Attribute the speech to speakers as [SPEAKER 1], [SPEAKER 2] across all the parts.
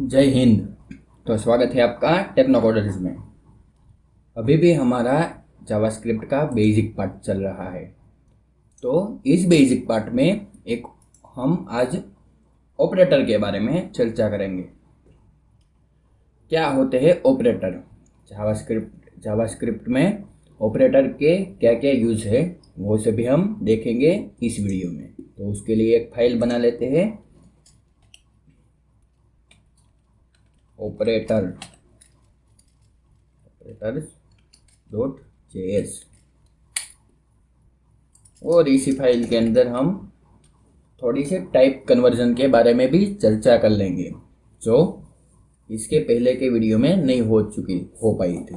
[SPEAKER 1] जय हिंद। तो स्वागत है आपका टेक्नोकोडर्स में। अभी भी हमारा जावास्क्रिप्ट का बेसिक पार्ट चल रहा है। तो इस बेसिक पार्ट में एक हम आज ऑपरेटर के बारे में चर्चा करेंगे। क्या होते हैं ऑपरेटर? जावास्क्रिप्ट में ऑपरेटर के क्या क्या यूज़ है वो सभी हम देखेंगे इस वीडियो में। तो उसके लिए एक फाइल बना लेते हैं, operators.js, और इसी फाइल के अंदर हम थोड़ी सी टाइप कन्वर्जन के बारे में भी चर्चा कर लेंगे, जो इसके पहले के वीडियो में नहीं हो पाई थी।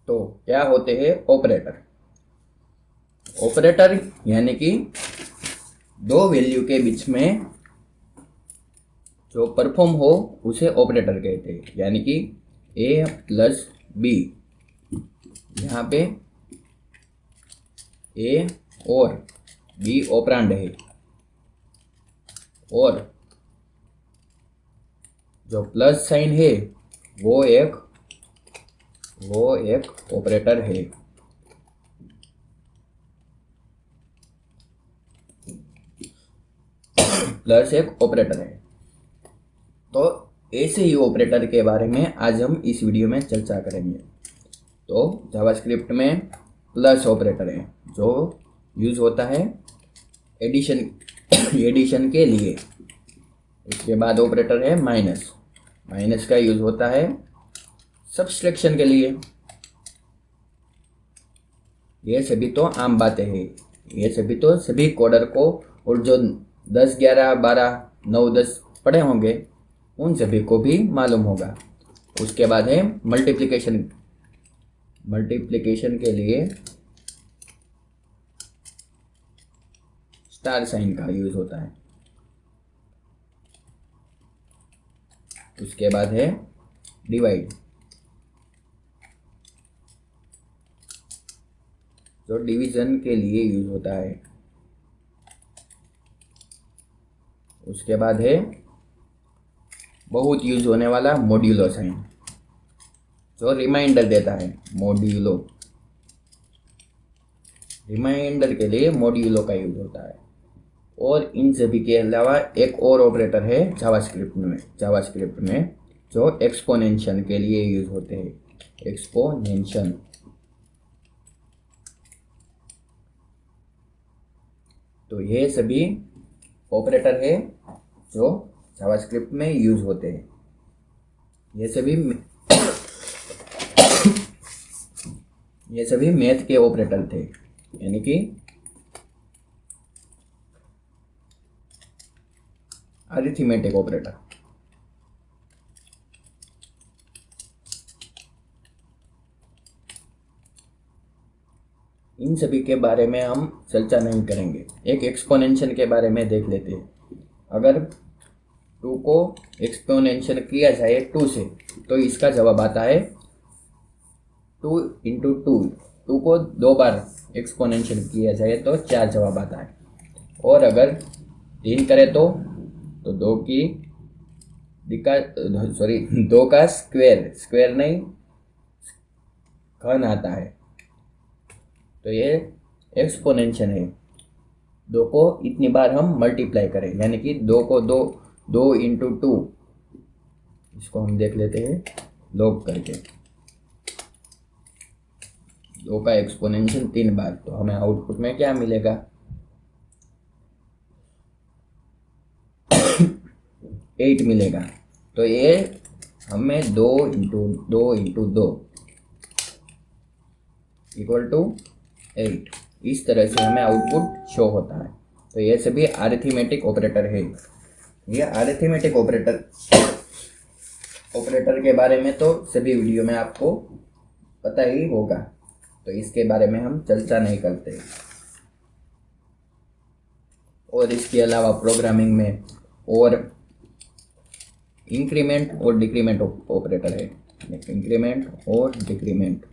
[SPEAKER 1] तो क्या होते हैं ऑपरेटर? ऑपरेटर यानी कि दो वैल्यू के बीच में जो परफॉर्म हो उसे ऑपरेटर कहते हैं। यानी कि a प्लस बी, यहाँ पे a और b ऑपरेंड है, और जो प्लस साइन है वो एक ऑपरेटर है। प्लस एक ऑपरेटर है। तो ऐसे ही ऑपरेटर के बारे में आज हम इस वीडियो में चर्चा करेंगे। तो जावास्क्रिप्ट में प्लस ऑपरेटर है जो यूज़ होता है एडिशन के लिए। उसके बाद ऑपरेटर है माइनस। माइनस का यूज़ होता है सब्सट्रैक्शन के लिए। ये सभी तो आम बातें हैं, ये सभी तो सभी कोडर को, और जो 10, 11, 12, 9, 10 पढ़े होंगे उन सभी को भी मालूम होगा। उसके बाद है मल्टीप्लिकेशन। मल्टीप्लिकेशन के लिए स्टार साइन का यूज़ होता है। उसके बाद है डिवाइड, जो डिवीजन के लिए यूज़ होता है। उसके बाद है बहुत यूज होने वाला मॉड्यूलो साइन, जो रिमाइंडर देता है। मॉड्यूलो, रिमाइंडर के लिए मॉड्यूलो का यूज होता है। और इन सभी के अलावा एक और ऑपरेटर है जावास्क्रिप्ट में जो एक्सपोनेंशन के लिए यूज होते हैं। एक्सपोनेंशन। तो ये सभी ऑपरेटर है जो जावास्क्रिप्ट में यूज होते हैं। ये सभी मैथ के ऑपरेटर थे, यानी कि अरिथमेटिक ऑपरेटर। इन सभी के बारे में हम चर्चा नहीं करेंगे। एक एक्सपोनेंशन के बारे में देख लेते हैं। अगर 2 को एक्सपोनेंशन किया जाए 2 से, तो इसका जवाब आता है 2 इंटू 2। 2 को 2 बार एक्सपोनेंशन किया जाए तो 4 जवाब आता है। और अगर 3 करें तो 2 का स्क्वायर नहीं, घन आता है। तो ये एक्सपोनेंशन है। 2 को इतनी बार हम मल्टीप्लाई करें, यानी कि 2 को 2 इंटू 2, इसको हम देख लेते हैं लॉग करके। 2 का एक्सपोनेंशन 3 बार, तो हमें आउटपुट में क्या मिलेगा? 8 मिलेगा। तो ये हमें 2 इंटू 2 इक्वल टू 8, इस तरह से हमें आउटपुट शो होता है। तो ये सभी अरिथमेटिक ऑपरेटर है। ये अरिथमेटिक ऑपरेटर के बारे में तो सभी वीडियो में आपको पता ही होगा, तो इसके बारे में हम चर्चा नहीं करते। और इसके अलावा प्रोग्रामिंग में और इंक्रीमेंट और डिक्रीमेंट ऑपरेटर है। इंक्रीमेंट और डिक्रीमेंट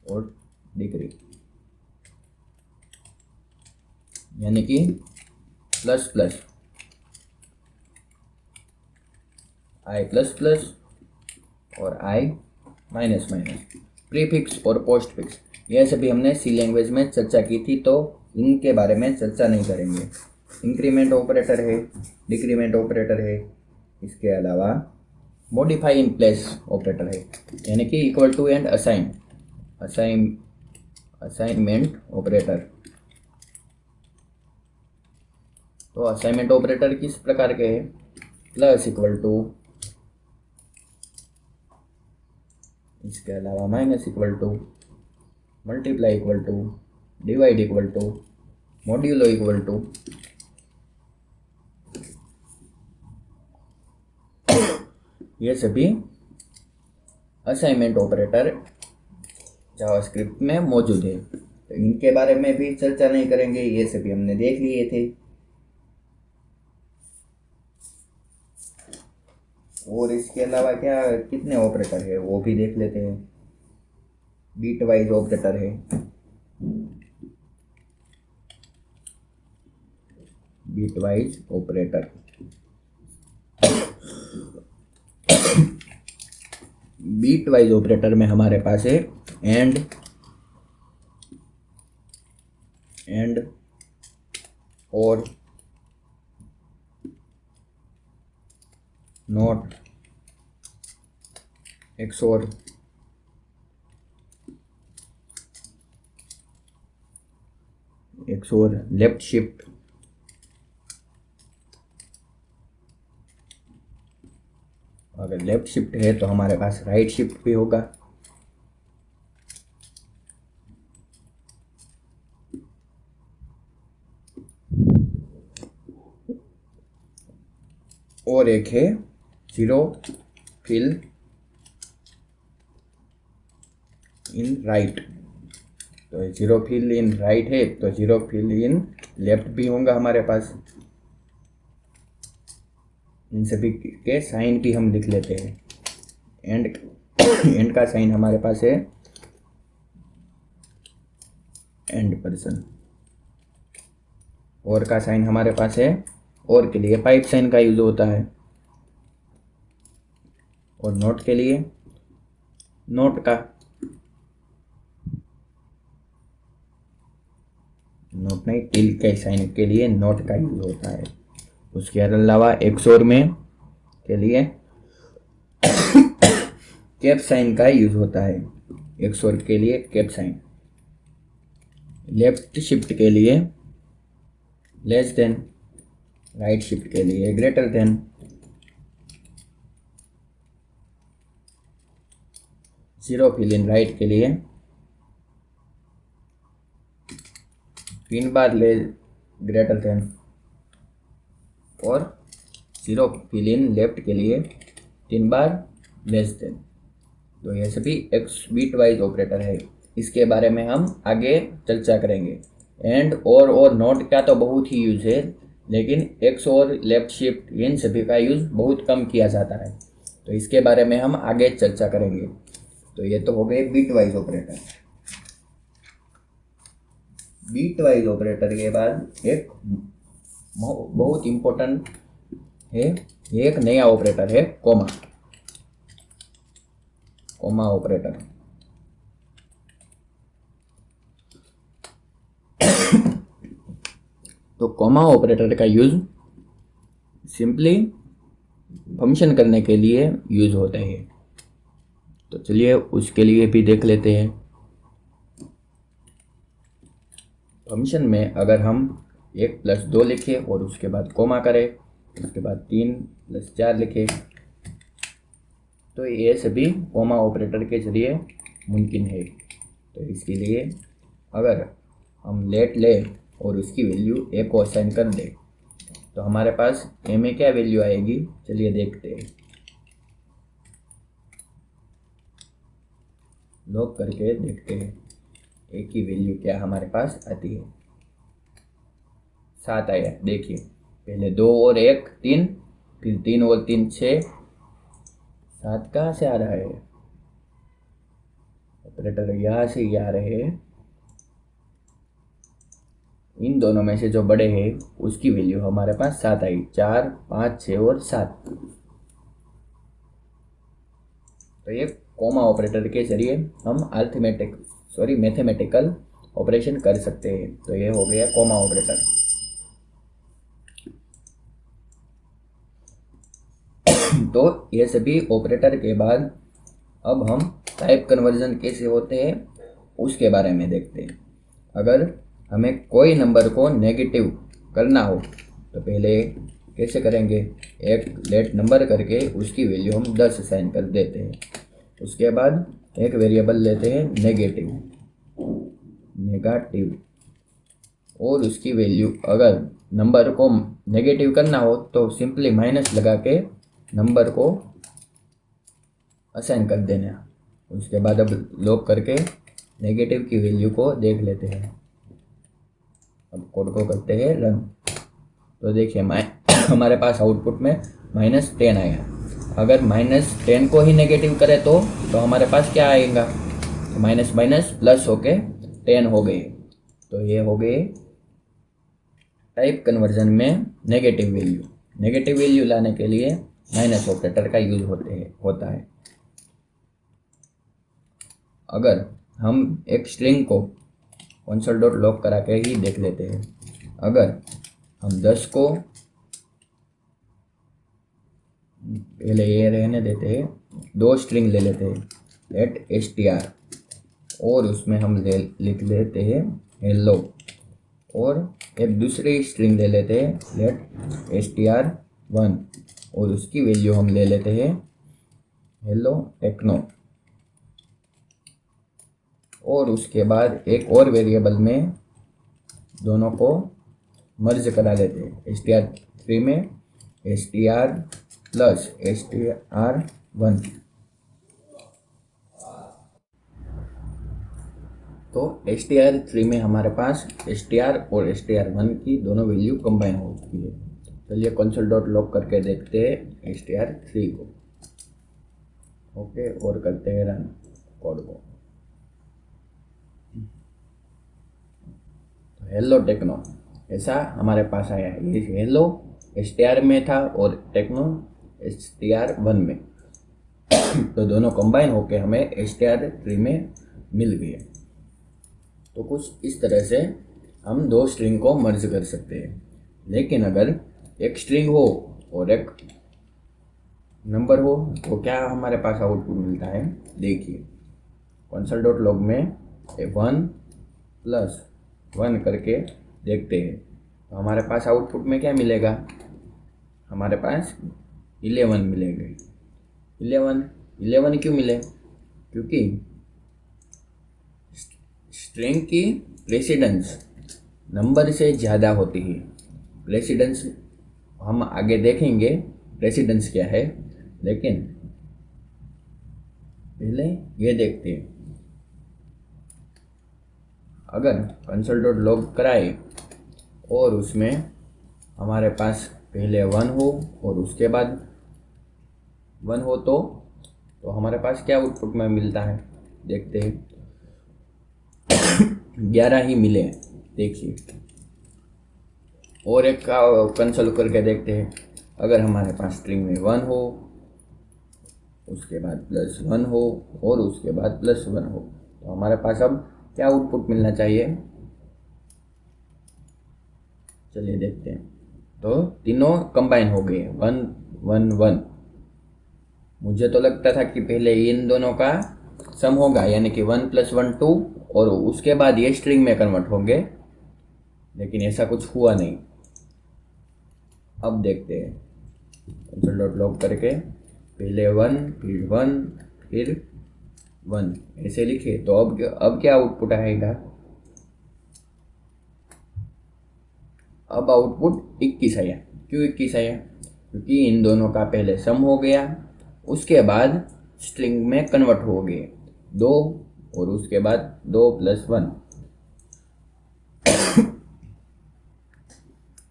[SPEAKER 1] और डिक्री, यानी कि प्लस प्लस, आई प्लस प्लस और आई माइनस माइनस, प्रीफिक्स और पोस्टफिक्स, यह सभी हमने सी लैंग्वेज में चर्चा की थी, तो इनके बारे में चर्चा नहीं करेंगे। इंक्रीमेंट ऑपरेटर है, डिक्रीमेंट ऑपरेटर है, इसके अलावा मॉडिफाई इन प्लेस ऑपरेटर है, यानी कि equal to and assignment operator. तो असाइनमेंट ऑपरेटर किस प्रकार के हैं? प्लस इक्वल टू, इसके अलावा minus equal to, multiply equal to, divide equal to, modulo equal to, ये सभी असाइनमेंट ऑपरेटर जावास्क्रिप्ट में मौजूद है। तो इनके बारे में भी चर्चा नहीं करेंगे, ये सभी हमने देख लिए थे। और इसके अलावा क्या कितने ऑपरेटर है वो भी देख लेते हैं। बीट वाइज ऑपरेटर है, bitwise operator, bitwise operator में हमारे पास है एंड और नॉट, एक्सओर, लेफ्ट शिफ्ट, अगर लेफ्ट शिफ्ट है तो हमारे पास राइट शिफ्ट भी होगा। और एक है जीरो फिल इन राइट, तो जीरो फिल इन राइट है तो जीरो फिल इन लेफ्ट भी होगा हमारे पास। इन सभी के साइन भी हम लिख लेते हैं। एंड का साइन हमारे पास है एंड पर्सन, और का साइन हमारे पास है, और के लिए पाइप साइन का यूज होता है, और नोट के लिए नोट का, नोट नहीं टिल के साइन के लिए नोट का यूज होता है। उसके अलावा एक्सोर में के लिए कैप साइन का यूज होता है, एक्सोर के लिए कैप साइन। लेफ्ट शिफ्ट के लिए लेस देन, राइट शिफ्ट के लिए greater than, zero fill in right के लिए 3 बार ले ग्रेटर देन, और जीरो फिल इन लेफ्ट के लिए 3 बार लेस देन। तो ये सभी एक्स बीट वाइज ऑपरेटर है, इसके बारे में हम आगे चर्चा करेंगे। एंड और नोट का तो बहुत ही यूज है, लेकिन एक्स और लेफ्ट शिफ्ट इन सभी का यूज बहुत कम किया जाता है, तो इसके बारे में हम आगे चर्चा करेंगे। तो ये तो हो गए bitwise operator. Bitwise operator के बाद एक बहुत इम्पोर्टेंट है, एक नया ऑपरेटर है कोमा, कोमा ऑपरेटर। तो कोमा ऑपरेटर का यूज सिंपली फंक्शन करने के लिए यूज होता है, तो चलिए उसके लिए भी देख लेते हैं। फंक्शन में अगर हम 1+2 लिखें और उसके बाद कोमा करें, उसके बाद 3+4 लिखें, तो ये सभी कोमा ऑपरेटर के जरिए मुमकिन है। तो इसके लिए अगर हम लेट लें और उसकी वैल्यू ए को असाइन कर दें, तो हमारे पास ए में क्या वैल्यू आएगी, चलिए देखते हैं। लॉग करके देखते हैं ए की वैल्यू क्या हमारे पास आती है। 7 आया, देखिए पहले 2 और 1 3, फिर 3 और 3 6, 7 कहाँ से आ रहा है? ऑपरेटर यहाँ से ही आ रहे हैं, इन दोनों में से जो बड़े हैं उसकी वैल्यू हमारे पास 7 आई, 4, 5, 6 और 7। तो ये कॉमा ऑपरेटर के जरिए हम मैथमेटिकल ऑपरेशन कर सकते हैं। तो ये हो गया कॉमा ऑपरेटर। तो ये सभी ऑपरेटर के बाद अब हम टाइप कन्वर्जन कैसे होते हैं उसके बारे में देखते हैं। अगर हमें कोई नंबर को नेगेटिव करना हो तो पहले कैसे करेंगे, एक लेट नंबर करके उसकी वैल्यू हम 10 असाइन कर देते हैं। उसके बाद एक वेरिएबल लेते हैं नेगेटिव, और उसकी वैल्यू अगर नंबर को नेगेटिव करना हो तो सिंपली माइनस लगा के नंबर को असाइन कर देना। उसके बाद अब लॉक करके नेगेटिव की वैल्यू को देख लेते हैं। अब कोड को करते हैं रन। तो देखिए हमारे पास आउटपुट में -10 आया। अगर -10 को ही नेगेटिव करें तो हमारे पास क्या आएगा, तो माइनस माइनस प्लस होके 10 हो गए। तो ये हो गए टाइप कन्वर्जन में नेगेटिव वैल्यू लाने के लिए माइनस ऑपरेटर का यूज होता है। अगर हम एक स्ट्रिंग को console.log करा के ही देख लेते हैं। अगर हम 10 को पहले ये रहने देते हैं, 2 स्ट्रिंग ले लेते हैं लेट str, और उसमें हम लिख लेते हैं हेलो, और एक दूसरी स्ट्रिंग ले लेते हैं लेट str1, और उसकी वैल्यू हम ले लेते हैं हेलो टेक्नो, और उसके बाद एक और वेरिएबल में दोनों को मर्ज करा लेते हैं str3 में str प्लस str1। तो str3 में हमारे पास str और str1 की दोनों वैल्यू कंबाइन हो चुकी है। चलिए console.log करके देखते हैं str3 को। ओके, और करते हैं रन कोड को। हेलो टेक्नो ऐसा हमारे पास आया है। ये हेलो str में था और टेक्नो str1 में। तो दोनों कंबाइन होके हमें str3 में मिल गए। तो कुछ इस तरह से हम 2 स्ट्रिंग को मर्ज कर सकते हैं। लेकिन अगर एक स्ट्रिंग हो और एक नंबर हो तो क्या हमारे पास आउटपुट मिलता है, देखिए console.log में 1 + 1 करके देखते हैं। तो हमारे पास आउटपुट में क्या मिलेगा, हमारे पास 11 मिलेगा। 11 क्यों मिले, क्योंकि स्ट्रिंग की प्रेसिडेंस नंबर से ज़्यादा होती है। प्रेसिडेंस हम आगे देखेंगे प्रेसिडेंस क्या है, लेकिन पहले ये देखते हैं। अगर console.log कराए और उसमें हमारे पास पहले 1 हो और उसके बाद 1 हो तो हमारे पास क्या आउटपुट में मिलता है, देखते हैं 11 ही मिले। देखिए और एक का कंसोल करके देखते हैं। अगर हमारे पास स्ट्रिंग में 1 हो, उसके बाद +1 हो और उसके बाद +1 हो, तो हमारे पास अब क्या आउटपुट मिलना चाहिए, चलिए देखते हैं। तो तीनों कंबाइन हो गए 1 1 1। मुझे तो लगता था कि पहले इन दोनों का सम होगा, यानी कि 1 + 1 2, और उसके बाद ये स्ट्रिंग में कन्वर्ट होंगे, लेकिन ऐसा कुछ हुआ नहीं। अब देखते हैं console.log करके पहले 1 फिर 1 फिर 1 ऐसे लिखे तो अब क्या आउटपुट आएगा, अब आउटपुट 21 आया। क्यों 21 आया, क्योंकि इन दोनों का पहले सम हो गया, उसके बाद स्ट्रिंग में कन्वर्ट हो गए 2, और उसके बाद 2 + 1।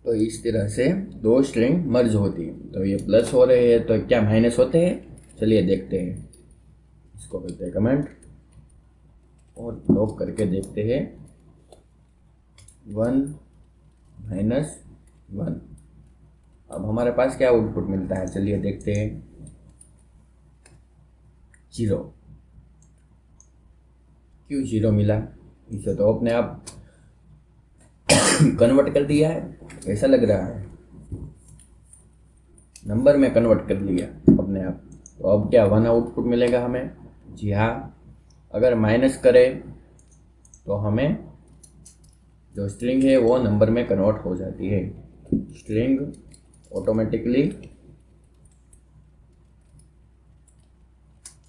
[SPEAKER 1] तो इस तरह से 2 स्ट्रिंग मर्ज होती है। तो ये प्लस हो रहे हैं तो क्या माइनस होते हैं, चलिए देखते हैं। इसको करते हैं कमेंट और लॉक करके देखते हैं 1 -1। अब हमारे पास क्या आउटपुट मिलता है, चलिए देखते हैं। 0। क्यों 0 मिला? इसे तो अपने आप कन्वर्ट कर दिया है, ऐसा लग रहा है। नंबर में कन्वर्ट कर लिया अपने आप। तो अब क्या 1 आउटपुट मिलेगा हमें? जी हाँ। अगर माइनस करें तो हमें जो स्ट्रिंग है वो नंबर में कन्वर्ट हो जाती है। String automatically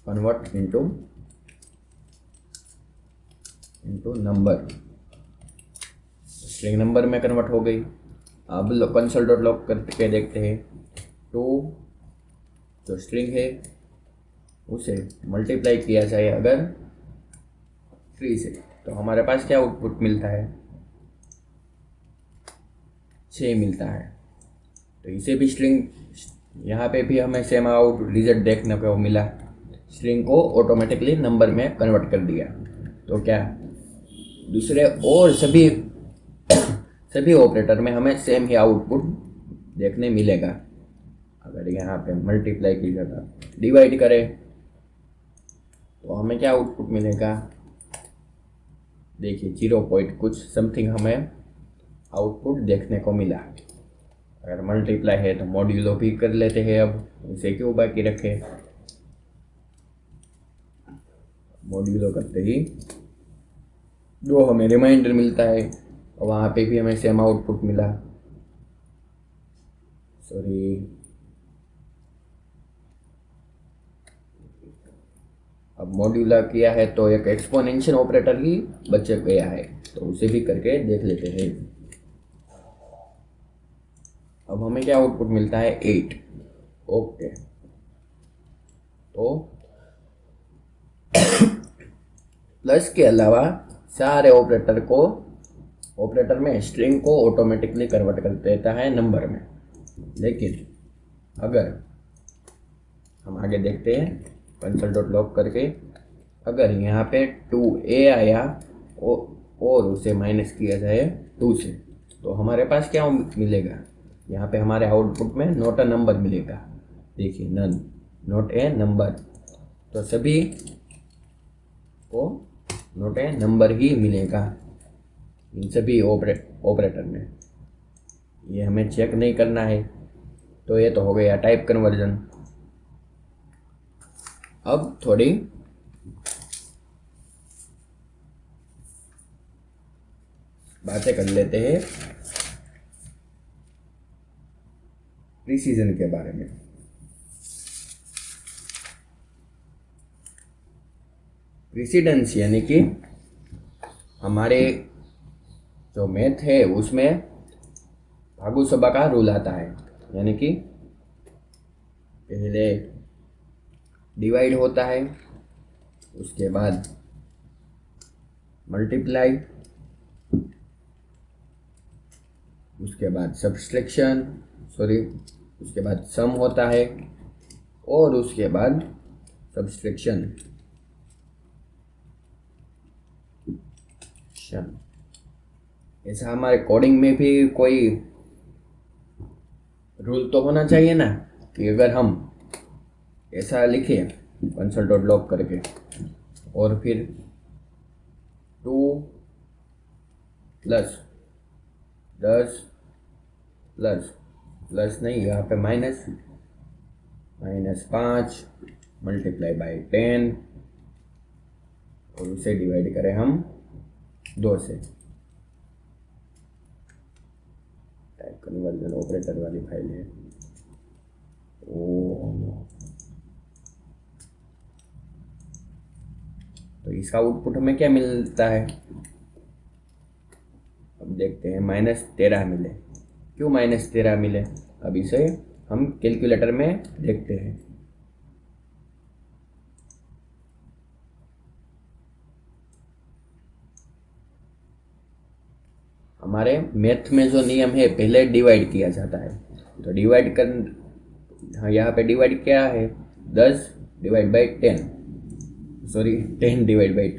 [SPEAKER 1] convert into number. String number में कन्वर्ट हो गई। अब कंसोल डॉट लॉग करके देखते हैं। 2 जो स्ट्रिंग है उसे मल्टीप्लाई किया जाए अगर 3 से, तो हमारे पास क्या आउटपुट मिलता है? 6 मिलता है। तो इसे भी स्ट्रिंग, यहाँ पे भी हमें सेम आउट रिजल्ट देखने को मिला। स्ट्रिंग को ऑटोमेटिकली नंबर में कन्वर्ट कर दिया। तो क्या दूसरे और सभी ऑपरेटर में हमें सेम ही आउटपुट देखने मिलेगा। अगर यहाँ पे मल्टीप्लाई की जगह डिवाइड करें तो हमें क्या आउटपुट मिलेगा? देखिए 0 पॉइंट कुछ समथिंग हमें आउटपुट देखने को मिला। अगर मल्टीप्लाई है तो मॉड्यूलो भी कर लेते हैं। अब उसे क्यों बाकी रखे? मॉड्यूलो करते ही 2 हमें रिमाइंडर मिलता है, और वहाँ पे भी हमें सेम आउटपुट मिला। सॉरी, अब मॉड्यूला किया है तो एक एक्सपोनेंशियल ऑपरेटर ही बच गया है, तो उसे भी करके देख लेते हैं। अब हमें क्या आउटपुट मिलता है? 8। ओके, तो प्लस के अलावा सारे ऑपरेटर में स्ट्रिंग को ऑटोमेटिकली कन्वर्ट कर देता है नंबर में। लेकिन अगर हम आगे देखते हैं कंसोल डॉट लॉग करके, अगर यहाँ पे 2a आया और उसे माइनस किया जाए 2 से, तो हमारे पास क्या मिलेगा? यहाँ पे हमारे आउटपुट में नॉट अ नंबर मिलेगा। देखिए नन, नॉट ए नंबर। तो सभी को नॉट ए नंबर ही मिलेगा इन सभी ऑपरेटर में। ये हमें चेक नहीं करना है। तो ये तो हो गया टाइप कन्वर्जन। अब थोड़ी बातें कर लेते हैं प्रिसीजन के बारे में। प्रेसिडेंस यानी कि हमारे जो मैथ है उसमें भागु सभा का रूल आता है। यानी कि पहले डिवाइड होता है, उसके बाद मल्टीप्लाई, उसके बाद सब्सट्रैक्शन, उसके बाद सम होता है, और उसके बाद सब्सट्रैक्शन। ऐसा हमारे कोडिंग में भी कोई रूल तो होना चाहिए ना, कि अगर हम ऐसा लिखें कंसोल डॉट लॉग करके और फिर 2 प्लस 10 प्लस नहीं, यहाँ पे -5 मल्टीप्लाई बाई 10 और उसे डिवाइड करें हम 2 से। टाइप कन्वर्जन ऑपरेटर वाली फाइल है। तो इसका आउटपुट हमें क्या मिलता है? अब देखते हैं। -13 मिले। क्यों -13 मिले? अब इसे हम कैलकुलेटर में देखते हैं। हमारे मैथ में जो नियम है, पहले डिवाइड किया जाता है। तो डिवाइड यहाँ पे डिवाइड क्या है? 10 divide by 10, 10 divide by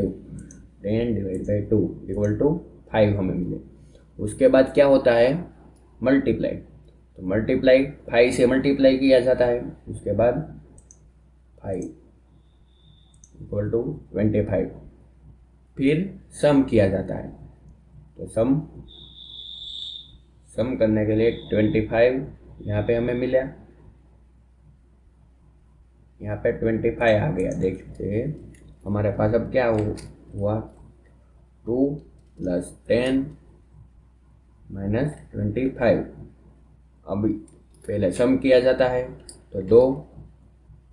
[SPEAKER 1] 2 equal to 5 हमें मिले। उसके बाद क्या होता है, मल्टीप्लाई। तो मल्टीप्लाई 5 से मल्टीप्लाई किया जाता है, उसके बाद 5 इक्वल टू 25। फिर सम किया जाता है, तो सम करने के लिए 25 यहाँ पे हमें मिला, यहाँ पे 25 आ गया। देखते हमारे पास अब क्या हुआ 2 + 10 - 25। अब पहले सम किया जाता है, तो 2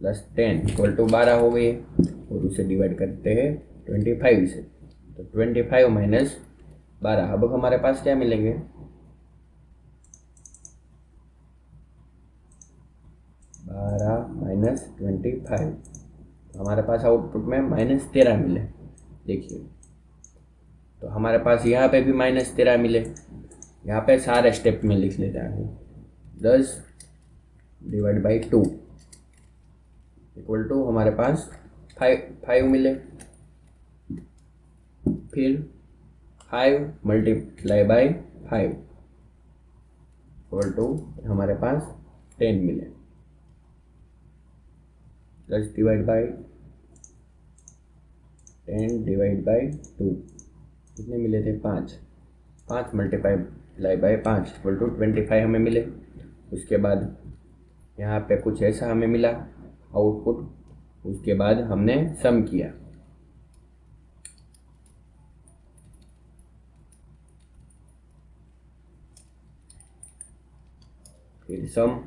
[SPEAKER 1] + 10 = 12 हो गई, और उसे डिवाइड करते हैं 25 से, तो 25 - 12। अब हमारे पास क्या मिलेंगे, 12 - 25। हमारे पास आउटपुट में -13 मिले। देखिए, तो हमारे पास यहाँ पे भी -13 मिले। यहाँ पे सारे स्टेप में लिख लेता हूँ, 10 / 2 = हमारे पास 5 मिले। फिर 5 × 5 = हमारे पास 10 मिले। 10 / 10 / 2 कितने मिले थे, 5 × 5 = 25 हमें मिले। उसके बाद यहाँ पे कुछ ऐसा हमें मिला आउटपुट। उसके बाद हमने सम किया, फिर सम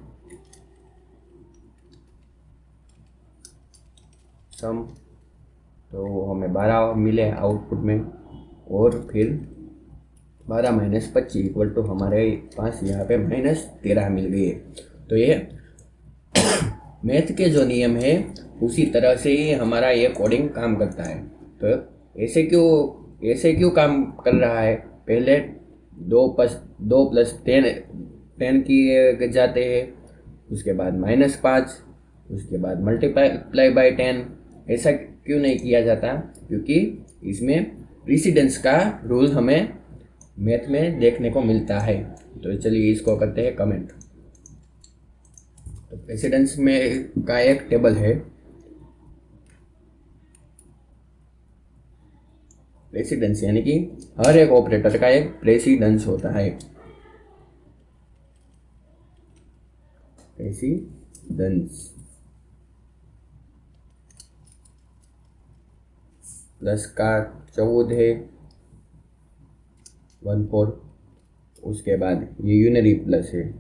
[SPEAKER 1] तो हमें 12 मिले आउटपुट में, और फिर 12 - 25 = हमारे पास यहाँ पे -13 मिल गई है। तो ये मैथ के जो नियम है उसी तरह से ही हमारा ये कोडिंग काम करता है। तो ऐसे क्यों काम कर रहा है, पहले 2 + 10 किए जाते हैं, उसके बाद -5, उसके बाद मल्टीप्लाई / 10। ऐसा क्यों नहीं किया जाता, क्योंकि इसमें प्रीसिडेंस का रूल हमें मैथ में देखने को मिलता है। तो चलिए इसको करते हैं कमेंट। तो प्रेसिडेंस में का एक टेबल है, प्रेसिडेंस यानी कि हर एक ऑपरेटर का एक प्रेसिडेंस होता है। प्रेसिडेंस प्लस का 14 है, 14। उसके बाद ये यूनरी प्लस है,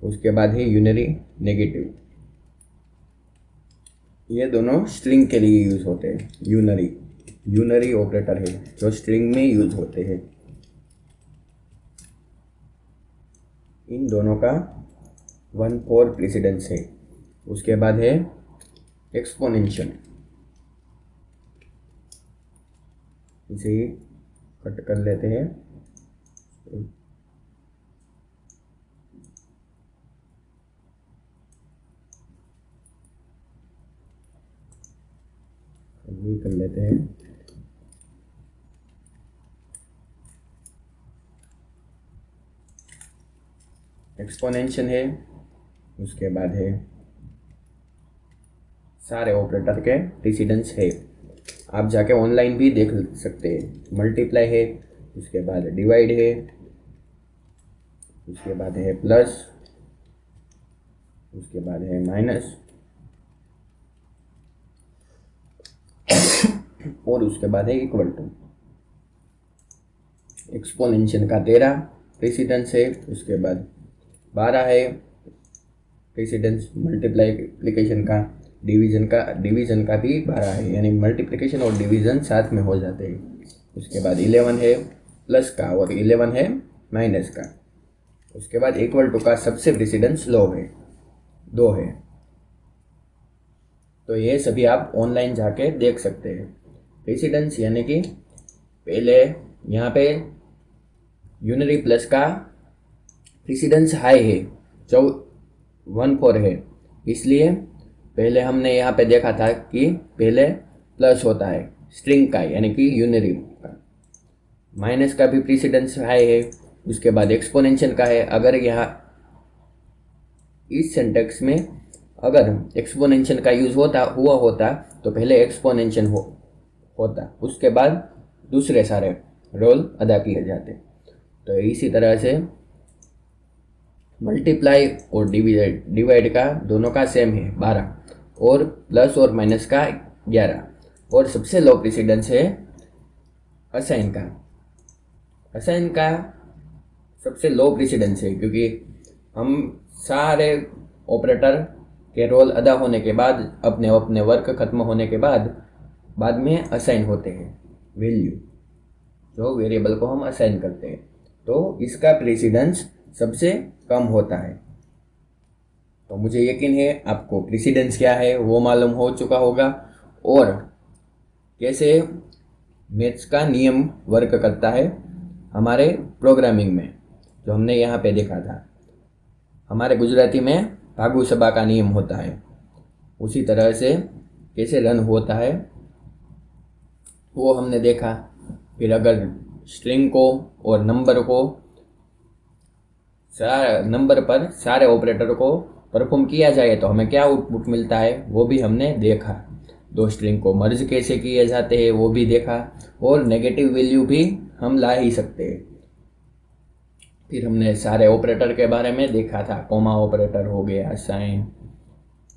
[SPEAKER 1] उसके बाद है यूनरी नेगेटिव। ये दोनों स्ट्रिंग के लिए यूज होते हैं। यूनरी ऑपरेटर है जो स्ट्रिंग में यूज होते हैं। इन दोनों का 1/4 प्रेसिडेंस है। उसके बाद है एक्सपोनेंशियल, इसे ही कट कर लेते हैं। ये कर लेते हैं। एक्सपोनेंशियल है, उसके बाद है सारे ऑपरेटर के प्रेसिडेंस है। आप जाके ऑनलाइन भी देख सकते हैं। मल्टीप्लाई है, उसके बाद डिवाइड है, उसके बाद है प्लस, उसके बाद है माइनस, और उसके बाद है इक्वल टू। एक्सपोनेंशियल का 13 प्रेसिडेंस है, उसके बाद 12 है प्रेसिडेंस। मल्टीप्लिकेशन का डिवीजन का भी 12 है, यानी मल्टीप्लिकेशन और डिवीजन साथ में हो जाते हैं। उसके बाद 11 है प्लस का, और 11 है माइनस का। उसके बाद इक्वल टू का सबसे प्रेसिडेंस लो है, 2 है। तो ये सभी आप ऑनलाइन जाके देख सकते हैं। प्रेसिडेंस यानी कि पहले यहाँ पे यूनरी प्लस का प्रेसिडेंस हाई है, जो 1/4 है। इसलिए पहले हमने यहाँ पे देखा था कि पहले प्लस होता है स्ट्रिंग का, यानी कि यूनरी का। माइनस का भी प्रेसिडेंस हाई है, उसके बाद एक्सपोनेंशियल का है। अगर यहाँ इस सेंटेंस में अगर एक्सपोनेंशियल का यूज़ होता तो पहले एक्सपोनेंशियल होता, उसके बाद दूसरे सारे रोल अदा किए जाते। तो इसी तरह से मल्टीप्लाई और डिवाइड का दोनों का सेम है 12, और प्लस और माइनस का 11, और सबसे लो प्रेसिडेंस है असाइन का। असाइन का सबसे लो प्रेसिडेंस है क्योंकि हम सारे ऑपरेटर के रोल अदा होने के बाद, अपने अपने वर्क खत्म होने के बाद में असाइन होते हैं वैल्यू, जो वेरिएबल को हम असाइन करते हैं। तो इसका प्रेसिडेंस सबसे कम होता है। तो मुझे यकीन है आपको प्रेसिडेंस क्या है वो मालूम हो चुका होगा, और कैसे मैथ्स का नियम वर्क करता है हमारे प्रोग्रामिंग में, जो हमने यहाँ पे देखा था। हमारे गुजराती में भागु सभा का नियम होता है, उसी तरह से कैसे रन होता है वो हमने देखा। फिर अगर स्ट्रिंग को और नंबर पर सारे ऑपरेटर को परफॉर्म किया जाए तो हमें क्या आउटपुट मिलता है वो भी हमने देखा। दो स्ट्रिंग को मर्ज कैसे किए जाते हैं वो भी देखा, और नेगेटिव वैल्यू भी हम ला ही सकते हैं। फिर हमने सारे ऑपरेटर के बारे में देखा था, कॉमा ऑपरेटर हो गया, साइन,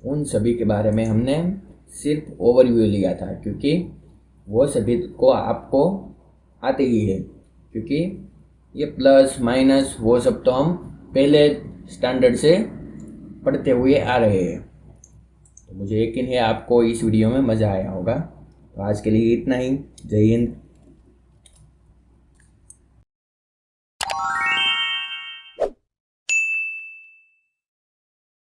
[SPEAKER 1] उन सभी के बारे में हमने सिर्फ ओवरव्यू लिया था, क्योंकि वो सभी को आपको आते ही है, क्योंकि ये प्लस माइनस वो सब तो हम पहले स्टैंडर्ड से पढ़ते हुए आ रहे हैं। तो मुझे यकीन है आपको इस वीडियो में मज़ा आया होगा। तो आज के लिए इतना ही। जय हिंद।